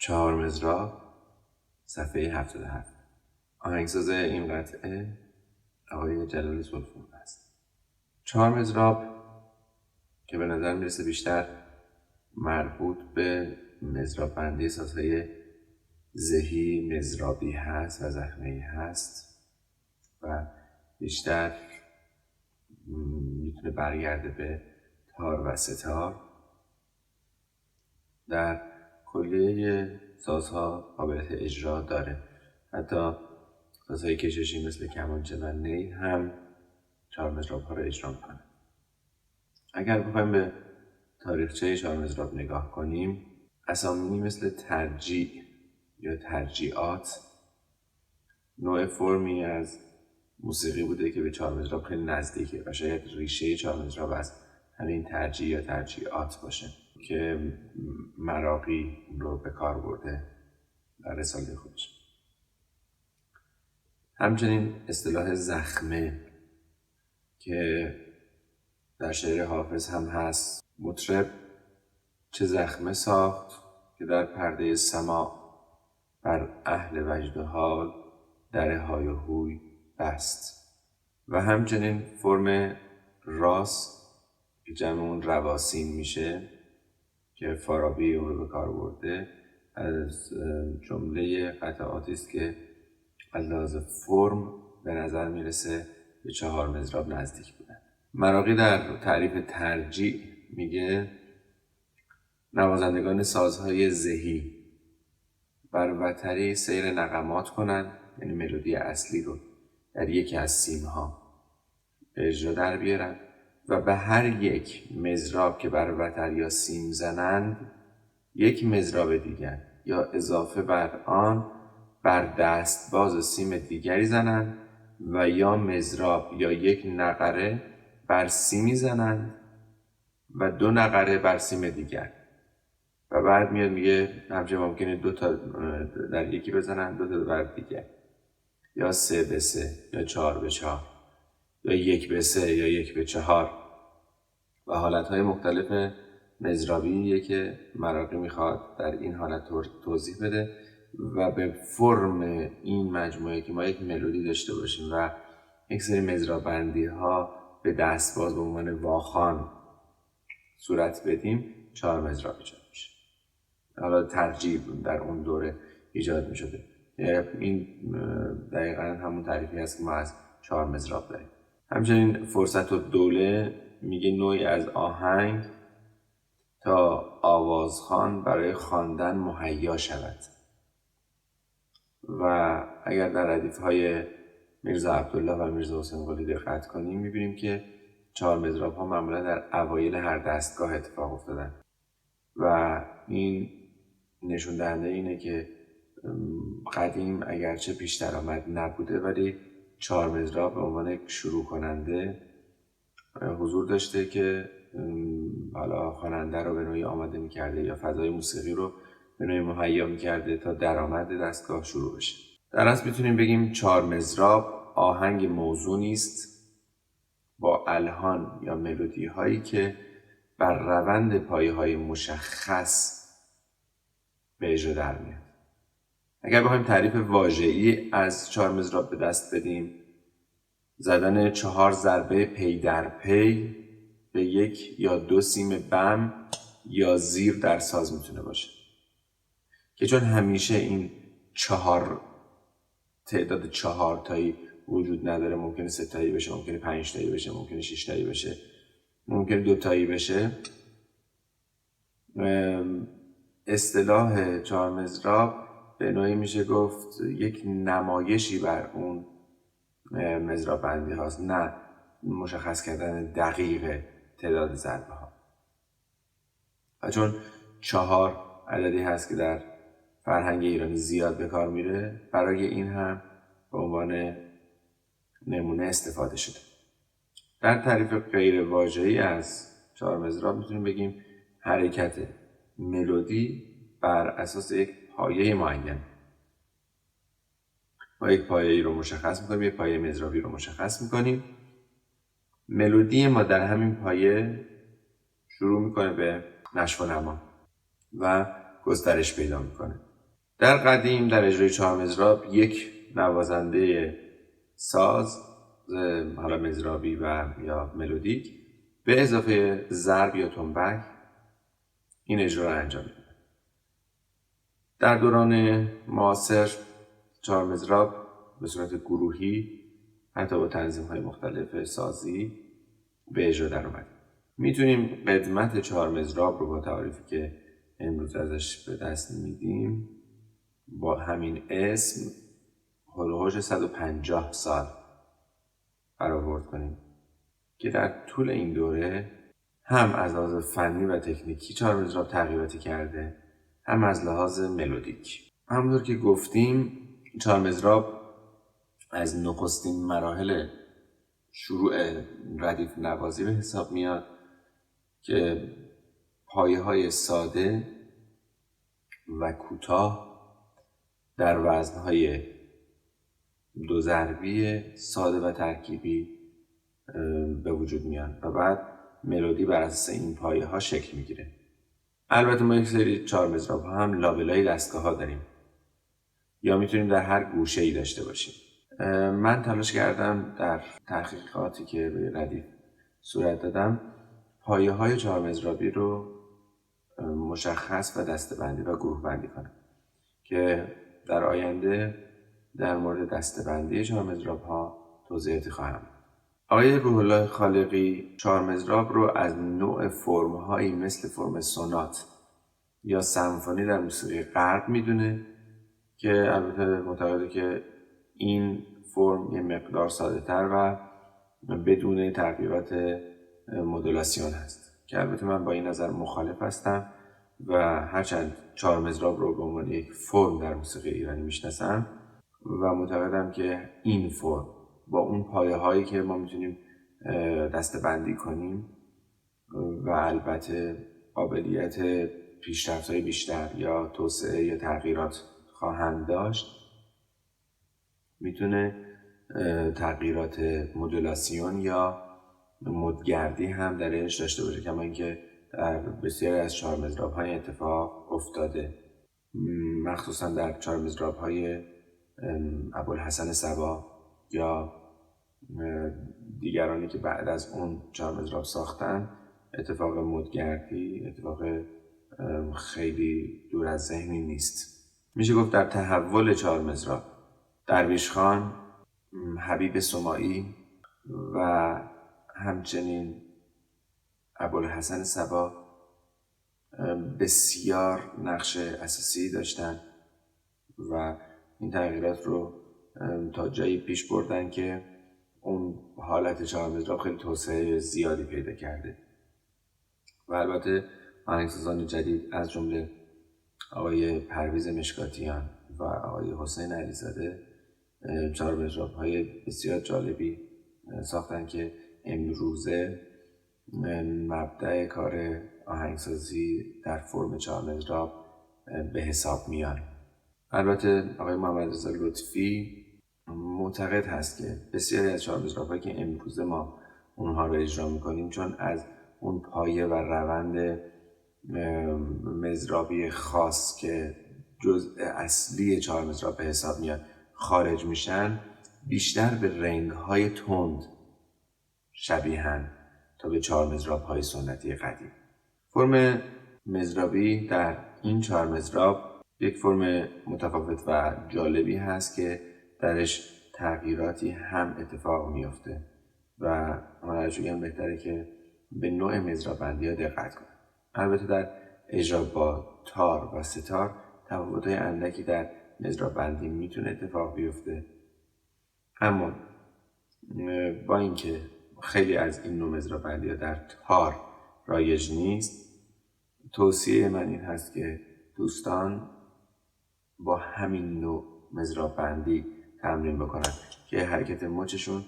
چهارمضراب صفحه 77. آهنگساز این قطعه آقای جلال ذوالفنون است. چهارمضراب که به نظر میرسه بیشتر مربوط به مضراب بندی سازهای ذهی مضرابی هست و زخمه‌ای هست و بیشتر میتونه برگرده به تار و ستار. در کلیه سازها قابلیت اجرا داره، حتی سازهای کششی مثل کمانچه و نی هم چهارمضراب ها رو اجرا میکنه. اگر بخوایم به تاریخچه چهارمضراب نگاه کنیم، اسامی مثل ترجیع یا ترجیعات نوع فرمی از موسیقی بوده که به چهارمضراب خیلی نزدیکه و شاید ریشه چهارمضراب از همین ترجیع یا ترجیعات باشه که مراقی رو به کار برده در ارسال خودش. همچنین اصطلاح زخمه که در شعر حافظ هم هست: مطرب چه زخمه ساخت که در پرده سماع بر اهل وجد و حال در های و هوی بست. و همچنین فرم راس که جمع اون رواسین میشه که فارابی اون رو به کار برده، از جمله قطعاتی است که از لحاظ فرم به نظر میرسه به چهارمضراب نزدیک بودن. مراقی در تعریف ترجیع میگه نوازندگان سازهای ذهی بر وتری سیر نغمات کنند، یعنی ملودی اصلی رو در یکی از سیمها به اجرا در بیارن و به هر یک مضراب که بر وتر یا سیم زنند یک مضراب دیگر یا اضافه بر آن بر دستباز سیم دیگری زنند و یا مضراب یا یک نقره بر سیمی زنند و دو نقره بر سیم دیگر. و بعد میاد میگه همچنین ممکنه 2 تا در یکی بزنن، 2 تا بر دیگر، یا 3 به 3 یا 4 به 4 یا 1 به 3 یا 1 به 4 و حالتهای مختلف مضرابیه که مراقی میخواد در این حالت توضیح بده و به فرم این مجموعه که ما یک ملودی داشته باشیم و یک سری مضراب بندی ها به دستباز به عنوان واخوان صورت بدیم، چهارمضراب ایجاد میشه. حالا ترجیع در اون دوره ایجاد میشده. این دقیقا همون تعریفی هست که ما از چهارمضراب داریم. همچنین فرصت و دوله میگه نوعی از آهنگ تا آوازخوان برای خواندن مهیا شود. و اگر در ردیف‌های میرزا عبدالله و میرزا حسین قلی دقت کنیم میبینیم که چهارمضراب ها معمولا در اوایل هر دستگاه اتفاق افتادن و این نشون دهنده اینه که قدیم اگرچه پیش درآمد نبوده ولی چهارمضراب به عنوان شروع کننده حضور داشته که حالا خواننده رو به نوعی آماده می‌کرده یا فضای موسیقی رو به نوعی مهیا می‌کرده تا درآمد دستگاه شروع بشه. در اصل میتونیم بگیم چهارمضراب آهنگ موزونی است با الحان یا ملودی هایی که بر روند پایه‌های مشخص به اجرا در میاد. اگر بخوایم تعریف واژه‌ای از چهارمضراب به دست بدیم، زدن 4 ضربه پی در پی به 1 یا 2 سیم بم یا زیر در ساز میتونه باشه که چون همیشه این 4 تعداد 4 تایی وجود نداره، ممکنه 3 تایی بشه، ممکنه 5 تایی بشه، ممکنه 6 تایی بشه، ممکنه 2 تایی بشه. اصطلاح چهارمضراب به نوعی میشه گفت یک نمایشی بر اون مضراب بندی هاست، نه مشخص کردن دقیق تعداد ضربه ها. و چون 4 عددی هست که در فرهنگ ایرانی زیاد به کار میره، برای این هم به عنوان نمونه استفاده شده. در تعریف غیر واژه‌ای از چهارمضراب میتونیم بگیم حرکت ملودی بر اساس یک پایه معین. ما یک پایه‌ای رو مشخص میکنیم، یک پایه مضرابی رو مشخص میکنیم. ملودی ما در همین پایه شروع میکنه به نشو و نما و گسترش پیدا میکنه. در قدیم در اجرای چهارمضراب یک نوازنده ساز حالا مضرابی و یا ملودیک به اضافه ضرب یا تنبک این اجرا را انجام می‌داد. در دوران معاصر چهارمضراب به صورت گروهی حتی با تنظیم‌های مختلف سازی به اجرا در اومد. میتونیم قدمت چهارمضراب رو با تعریفی که امروز ازش به دست میدیم با همین اسم هولوش 150 سال برآورد کنیم که در طول این دوره هم از لحاظ فنی و تکنیکی چهارمضراب تغییراتی کرده، هم از لحاظ ملودیک. همونطور که گفتیم چهارمضراب از نخستین مراحل شروع ردیف نوازی به حساب میاد که پایه‌های ساده و کوتاه در وزن‌های دو ضربی ساده و ترکیبی به وجود میان و بعد ملودی بر اساس این پایه‌ها شکل میگیره. البته ما یک سری چهارمضراب ها هم لابلای دستگاه ها داریم یا میتونیم در هر گوشه‌ای داشته باشیم. من تلاش کردم در تحقیقاتی که روی ردیف صورت دادم پایه‌های چهارمضرابی رو مشخص و دسته‌بندی و گروه بندی کنم که در آینده در مورد دسته‌بندی چهارمضراب‌ها توضیحاتی خواهم. آقای روح الله خالقی چهارمضراب رو از نوع فرم‌هایی مثل فرم سونات یا سمفونی در موسیقی غرب میدونه که البته معتقده که این فرم یه مقدار ساده‌تر و بدون تغییرات مدولاسیون هست که البته من با این نظر مخالف هستم و هرچند چهارمضراب رو به عنوان یک فرم در موسیقی ایرانی میشناسم و معتقدم که این فرم با اون پایه هایی که ما میتونیم دسته‌بندی کنیم و البته قابلیت پیشرفت های بیشتر یا توسعه یا تغییرات خواهند داشت میتونه تغییرات مدولاسیون یا مدگردی هم درش داشته باشه، کما اینکه در بسیاری از چهارمضراب‌های اتفاق افتاده، مخصوصا در چهارمضراب‌های ابوالحسن صبا یا دیگرانی که بعد از اون چهارمضراب ساختن. اتفاق مدگردی اتفاق خیلی دور از ذهنی نیست. میشه گفت در تحول چهارمضراب درویش خان، حبیب سماعی و همچنین ابوالحسن صبا بسیار نقش اساسی داشتن و این تغییرات رو تا جایی پیش بردن که اون حالت چهارمضراب خیلی توسعه زیادی پیدا کرده و البته آهنگسازان جدید از جمله آقای پرویز مشکاتیان و آقای حسین علیزاده چهارمضراب‌های بسیار جالبی ساختن که امروزه مبدأ کار آهنگسازی در فرم چهارمضراب به حساب میان. البته آقای محمد رضا لطفی معتقد هست که بسیاری از چهارمضراب‌هایی که امروزه ما اونها رو اجرا میکنیم چون از اون پایه و روند مضرابی خاص که جزء اصلی چهارمضراب به حساب میاد خارج میشن، بیشتر به رنگ‌های تند شبیهن تا به چهارمضراب‌های سنتی قدیم. فرم مضرابی در این چهارمضراب یک فرم متفاوت و جالبی هست که درش تغییراتی هم اتفاق میفته و مرجوعاً بهتره که به نوع مضراب‌بندی ها دقت کنیم. البته در اجرا با تار و ستار تفاوت‌های اندکی در مضراب‌بندی میتونه اتفاق بیفته، اما با اینکه خیلی از این نوع مضراب‌بندی ها در تار رایج نیست، توصیه من این هست که دوستان با همین نوع مضراب‌بندی تمرین بکنن که حرکت مچشون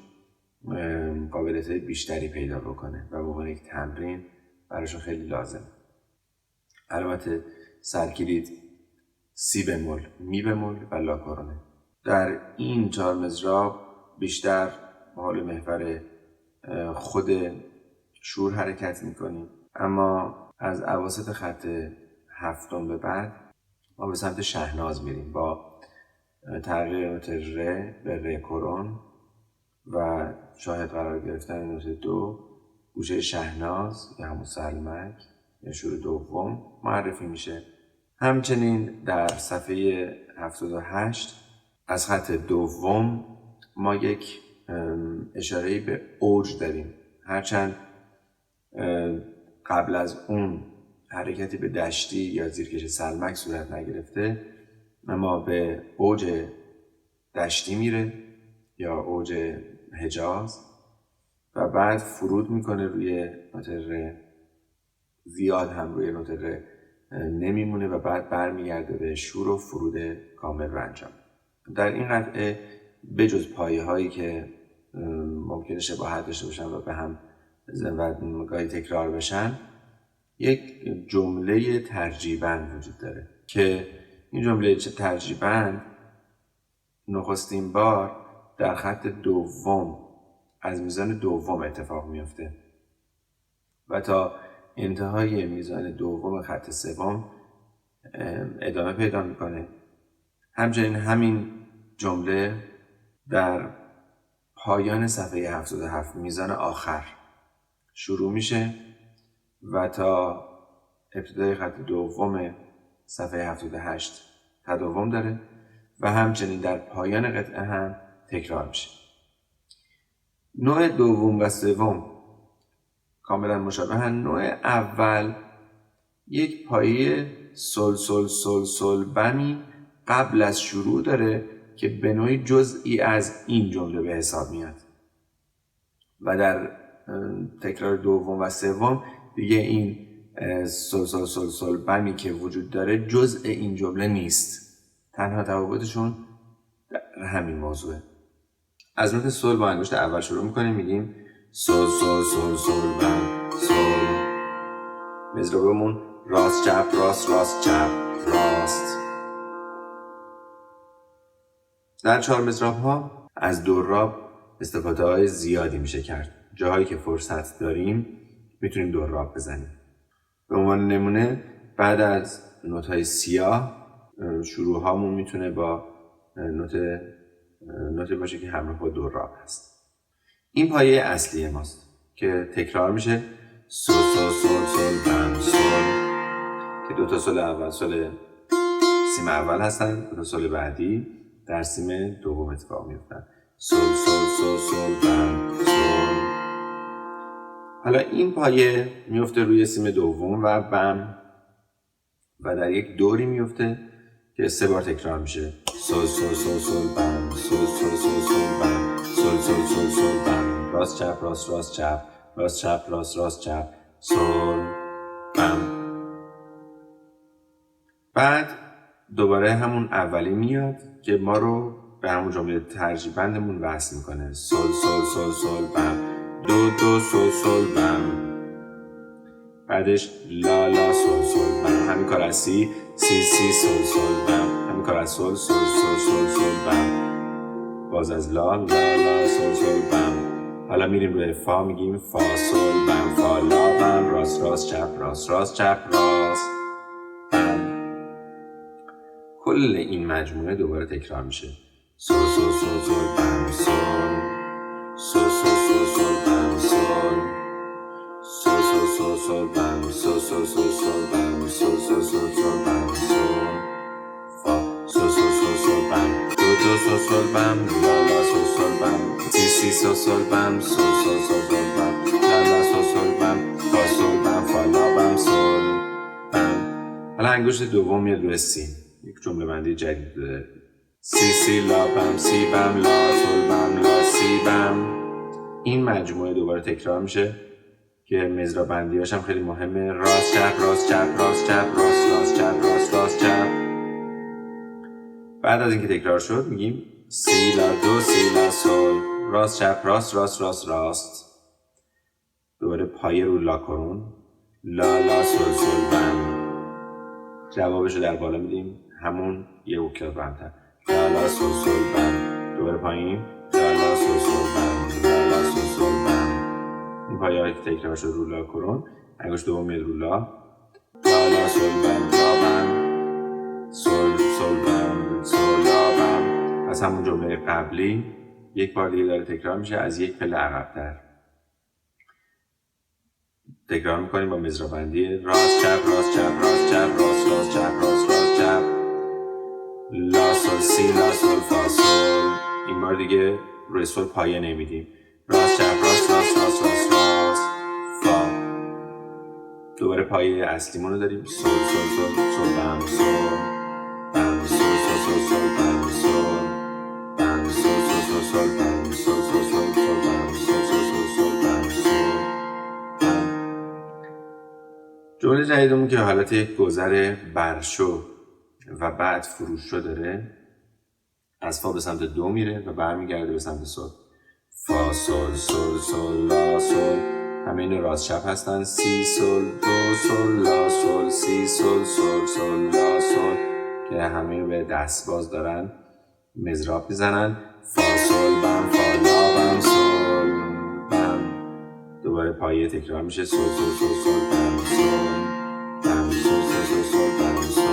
قابلیت بیشتری پیدا بکنه و به عنوان یک تمرین براشون خیلی لازمه. البته سرکلید سی بمول، می بمول و لا کورونه. در این چهارمضراب بیشتر حول محور خود شور حرکت میکنیم، اما از اواسط خط هفتم به بعد ما به سمت شهناز میریم با تغییر نوت ر به ر کرون و شاهد قرار گرفتن نوت دو، گوشه شهناز یا همون سلمک یا شور دوم معرفی میشه. همچنین در صفحه 78 از خط دوم ما یک اشاره‌ای به اوج داریم، هرچند قبل از اون حرکتی به دشتی یا زیرکش سلمک صورت نگرفته، اما به اوج دشتی میره یا اوج حجاز و بعد فرود میکنه روی نوت ر، زیاد هم روی نوت ر نمیمونه و بعد برمیگرده به شور و فرود کامل رو انجام. در این قطعه بجز پایه هایی که ممکنه شباهت داشته باشن و به هم و گاهی تکرار بشن، یک جمله ترجیبند وجود داره که این جمله ترجیبند نخستین بار در خط دوم از میزان دوم اتفاق میفته و تا انتهای میزان دوم خط سوم ادامه پیدا میکنه. همچنین همین جمله در پایان صفحه 77 میزان آخر شروع میشه و تا ابتدای خط دوم صفحه 78 تداوم داره و همچنین در پایان قطعه هم تکرار میشه. نوع دوم و سوم کاملا مشابهن. نوع اول یک پایه سل سل سل سل بمی قبل از شروع داره که به نوعی جزئی از این جمله به حساب میاد و در تکرار دوم و سوم دیگه این سل سل سل سل بمی که وجود داره جزء این جمله نیست، تنها تفاوتشون در همین موضوعه. از نوت سل با انگشت اول شروع میکنیم، میگیم سل سل سل سل بم سل. مضرابمون راست چپ راست راست چپ راست. در چهارمضراب ها از دوراب استفاده های زیادی میشه کرد. جاهایی که فرصت داریم میتونیم دوراب بزنیم. به عنوان نمونه بعد از نوت های سیاه شروع هامون میتونه با نوت باشه که همراه با دوراب هست. این پایه اصلی ماست که تکرار میشه سل سل سل سل بم سل که دوتا سل اول سل سیم اول هستن، دوتا سل بعدی در سیم دوم اتفاق میفتن. سل سل سل سل بم سل. حالا این پایه میفته روی سیم دوم و بم و در یک دوری میفته که 3 بار تکرار میشه. سل سل سل سل بم سل سل سل سل بم سل سل سل سل بم. راست چپ راست راست چپ راست چپ راست راست چپ سل بم. بعد دوباره همون اولی میاد که ما رو به همون جمله ترجیبندمون وصل میکنه. سل سل سل سل بم دو دو سل سل بم. بعدش لا لا سل سل بم. همین کار از سی سی سی سل سل بم. همین کار از سل سل سل سل سل بم. باز از لا لا لا سل سل بم. حالا میریم روی فا، میگیم فا سل بم فا لا بم راست راست چپ راست راست چپ راست بم. کل این مجموعه دوباره تکرار میشه. سل سل سل سل بم سل سل سل سل سل بم سل سل سل سل سل بم سل سل سل سل بم سل سل سل سل بم سل فا سل سل سل سل بم دو دو سل سل بم لا لا سل سل بم سی سی سل سل بم سل سل سل سل بم لا لا سل سل بم فا سل بم فا لا بم سل بم. حالا انگشت دوم میاد روی سی، یک جمله بندی جدید داره. سی سی لا بم سی بم لا سل بم لا سی بم. این مجموعه دوباره تکرار میشه که مضراب بندیاش هم خیلی مهمه. راست چپ راست چپ راست چپ راست راست چپ راست راست چپ. بعد از اینکه تکرار شد میگیم سی لا دو سی لا سل راست چپ راست راست راست راست. دوباره پایه رو لا کرون لا لا سل سل بم. جوابشو در بالا میدیم همون یه اوکتاو بمتر. لا لا سل سل بم. دوباره پایین لا لا سل سل بم لا لا سل سل بم. این پایه هایی که تکرار شد رو لا کرون، انگشت دوم میاد رو لا لا لا سل بم لا بم سل از همون جمله قبلی یک بار دیگه داره تکرار میشه از یک پله عقب‌تر. تکرار میکنیم با مضراب‌بندی راست چپ راست چپ راست چپ راست راست چپ راست راست چپ لا سول سی لا سول فا سول. این بار دیگه روی سول پایه نمیدیم. راست چپ راست راست راست راست راست فا. دوباره پایه اصلیمون رو داریم سول سول سول سول بم سول بم سول سول سول سول بم سول بم سول سول سول سول بم سول سول سول سول بم سول سول سول سول بم سول بم. جمله جدیدمون که حالت یک گذر برشو و بعد فروشو داره، از فا به سمت دو میره و برمیگرده به سمت سول. فا سول سول سول لا سول، همه این راست چپ هستن. سی سول دو سول لا سول سی سول سول سول لا سول که همه رو به دست باز دارن مضراب میزنن. فا سول بم فا لا بم سول بم. دوباره پایه تکرار میشه سول سول سول سول بم سول بم سول سول سول سول بم سول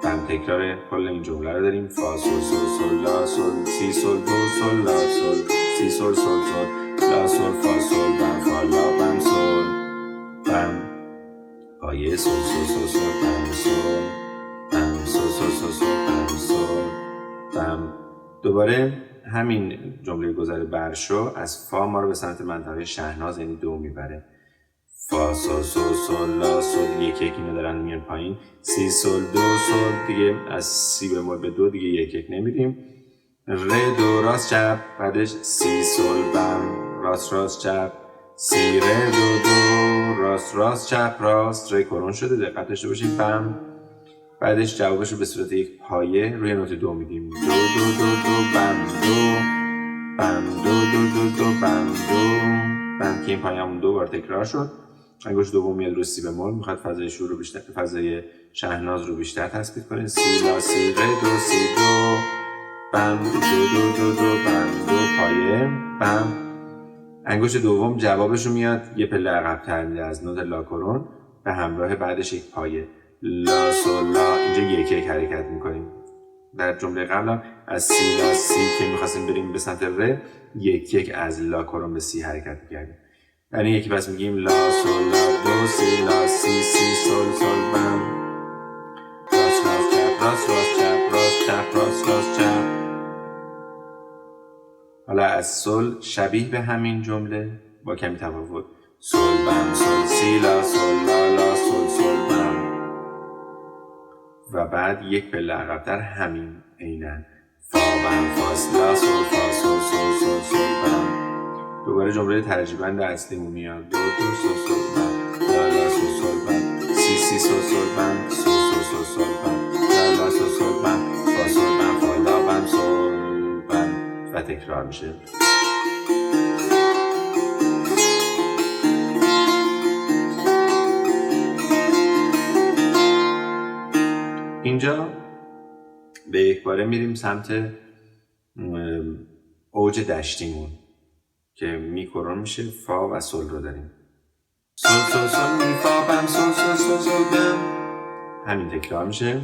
بم. تکرار کل این جمله رو داریم. فا سول سول سول لا سول سی سول دو سول لا سول سی سول سول سول لا سول فا سول بم فا لا بم سول بم. پایه سول سول سول سول بم سول بم سول سول سول سول بم سول بم. دوباره همین جمله گذر برشو از فا ما رو به سمت منطقه شهناز یعنی دو میبره. فا سول سول سول لا سول یک یک اینو دارن میان پایین. سی سول دو سول دیگه از سی بمول به دو دیگه یک یک نمیدیم. ره دو راست چپ، بعدش سی سول بم راست راست چپ سی ره دو دو راست راست چپ راست. ره کرون شده دقت داشته باشید بم. بعدش جوابش رو به صورت یک پایه روی نوت دو میدیم. دو دو دو دو بم دو بم دو دو دو دو بم دو بم که این پایه همون دو بار تکرار شد. انگشت دوم میاد رو سی بمول، میخواد فضای شور رو بیشتر، فضای شهناز رو بیشتر تثبیت کنید. سی لا سی ره دو سی دو بم دو دو دو دو بم دو پایه بم. انگشت دوم جوابش رو میاد یه پله عقب‌تر میده از نوت لا کرون به همراه بعدش یک پایه لا سول لا. اینجا یک یک حرکت میکنیم. در جمله قبلم از سی لا سی که میخواستیم بریم به سمت ره یک یک از لا کرون به سی حرکت میکردیم. یعنی یکی پس میگیم لا سول لا دو سی لا سی سی سول سول بم راست راست چپ راست راست چپ راست چپ راست راست چپ. حالا از سول شبیه به همین جمله با کمی تفاوت. سول بم سول سی لا سول لا لا سول سول بم و بعد یک پله عقب‌تر همین عیناً فا بم فاس لا سول فا سول سول سول سول بم. دوباره جمله ترجیبند اصلیمون میاد. دو دو سول سول بم لا لا سول سول بم سی سی سول سول بم سول سول سول سول بم لا لا سول سول بم فا سول بم فا لا بم سول بم و تکرار میشه. اینجا به یک باره میریم سمت اوج دشتیمون که می کرون میشه. فا و سول رو داریم. سول سول سول می فا بم سول سول سول سول بم. همین تکرار میشه.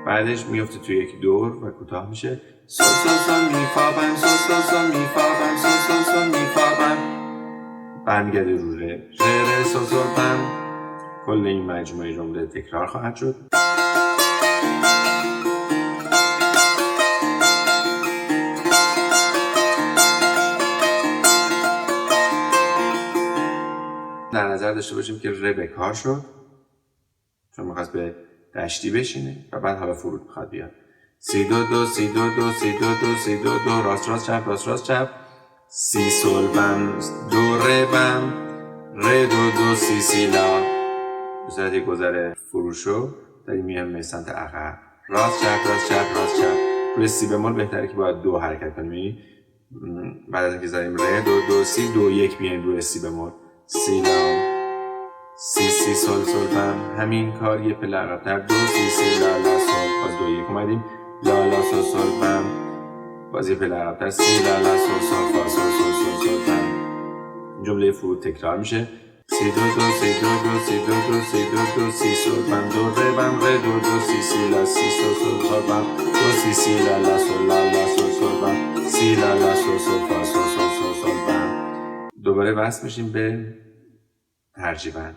بعدش میفته توی یک دور و کوتاه میشه. سول سول سول می فا بم سول سول سول می فا بم سول سول سول می فا بم. برمیگرده رو ره ره ره سول سول بم. کل این مجموعه جمله تکرار خواهد شد. در نظر داشته باشیم که ره به کار شد چون میخواست به دشتی بشینه و بعد حالا فرود میخواد بیاد. سی دو دو سی دو دو سی دو دو سی دو دو راست راست چپ راست راست چپ سی سول بم دو ره بم ره دو دو سی سی لا. به صورت یک گذر فروشو داریم میام به سمت عقب راست چپ راست چپ راست چپ. روی سی بمول بهتره که باید دو حرکت کنیم. بعد از اینکه زدیم ره دو دو سی دو یک بیایم روی سی بمول سی لا سی سی سول سول بم. همین کار یه پله عقب‌تر دو سی سی لا لا سول باز دو یک اومدیم لا لا سول سول بم. باز یه پله عقب‌تر سی لا لا سول سول فا سول سول سول سول بم. جمله فرود تکرار میشه. سی دو دو سی دو دو سی دو دو سی دو دو سی سول بم دو ره بم ره دو دو سی سی لا سی سو سو سو با دو سی سی لا لا سو لا لا سو سو با سی لا لا سو سو فا سو سو سو سو با. دوباره وصل میشیم به ترجیباً.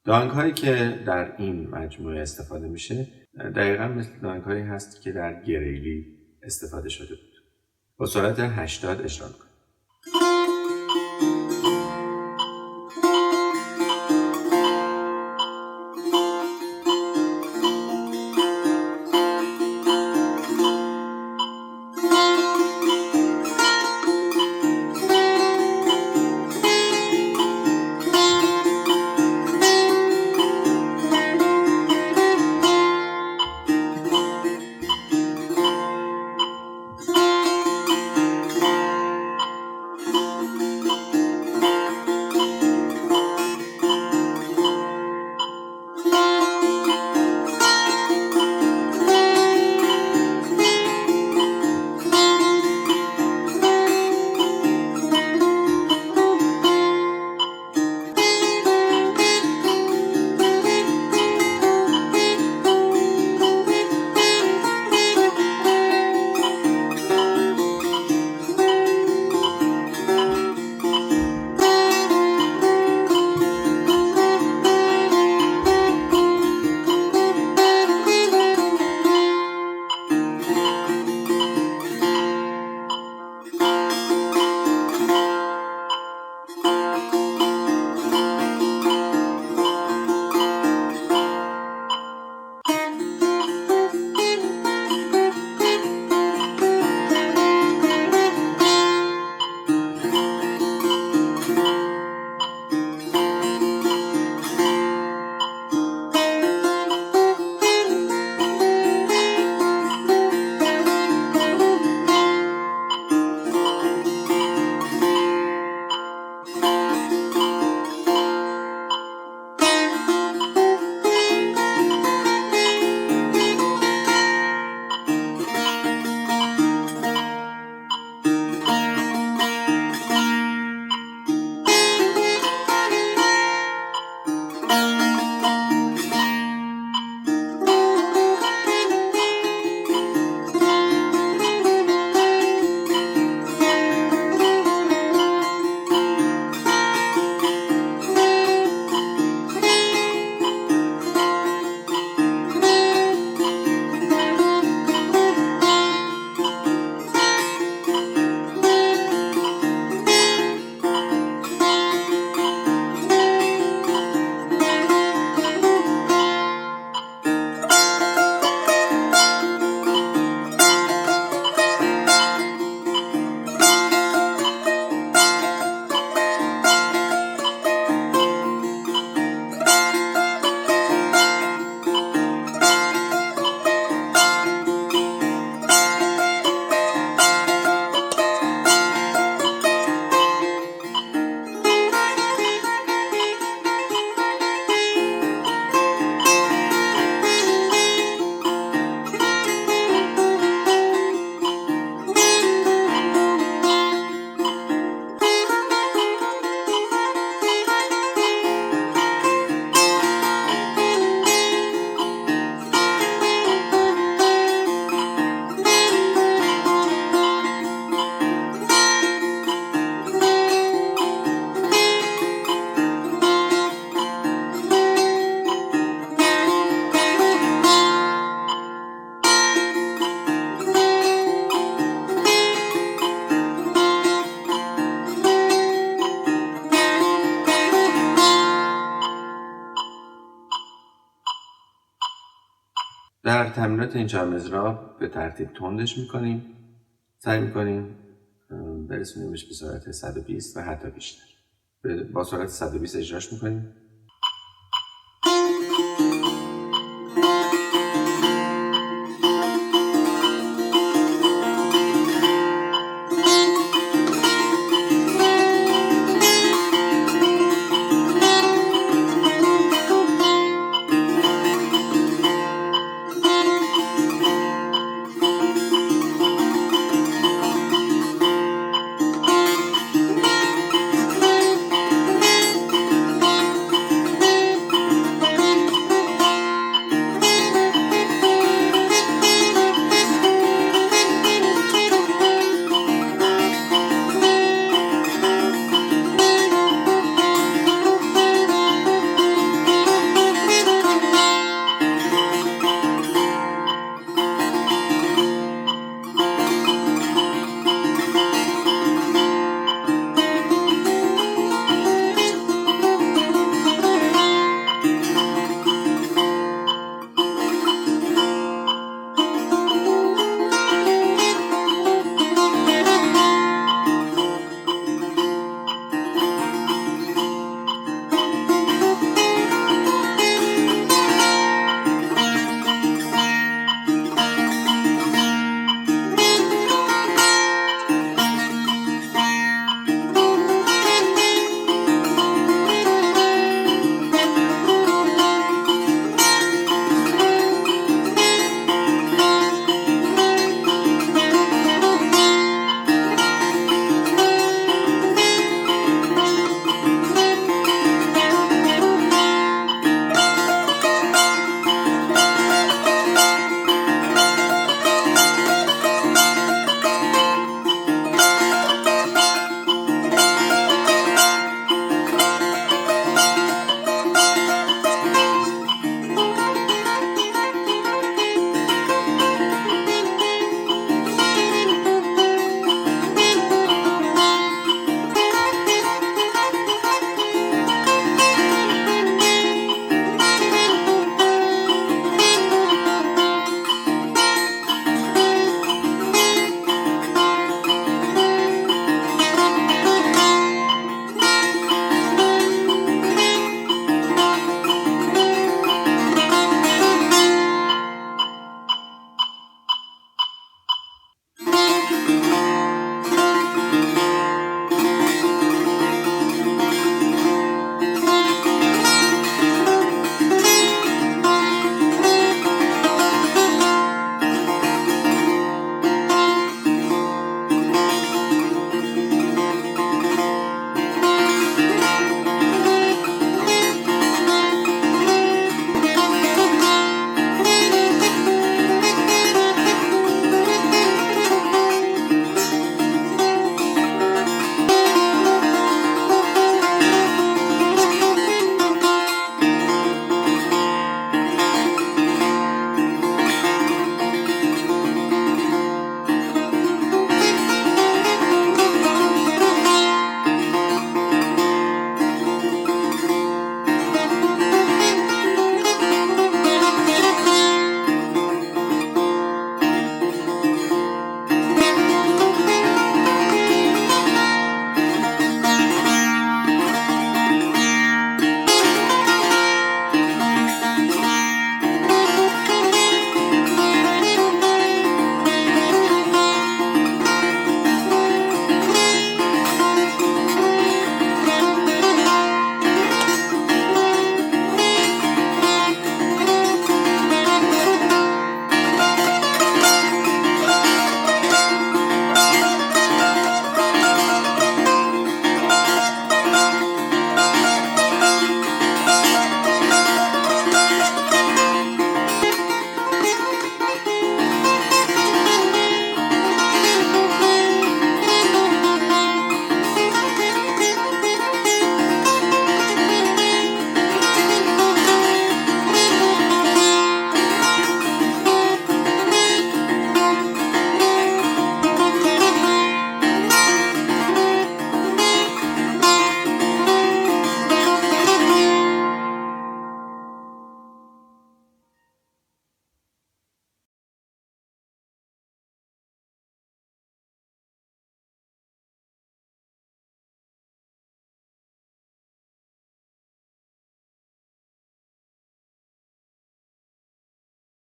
دانگ هایی که در این مجموعه استفاده میشه دقیقا مثل دانگ هایی هست که در گریلی استفاده شده بود. با سرعت 80 اجرا کنید. در تمرینات این چهارمضراب به ترتیب تندش میکنیم. سعی میکنیم برسونیمش به سرعت 120 و حتی بیشتر. با سرعت 120 اجراش میکنیم.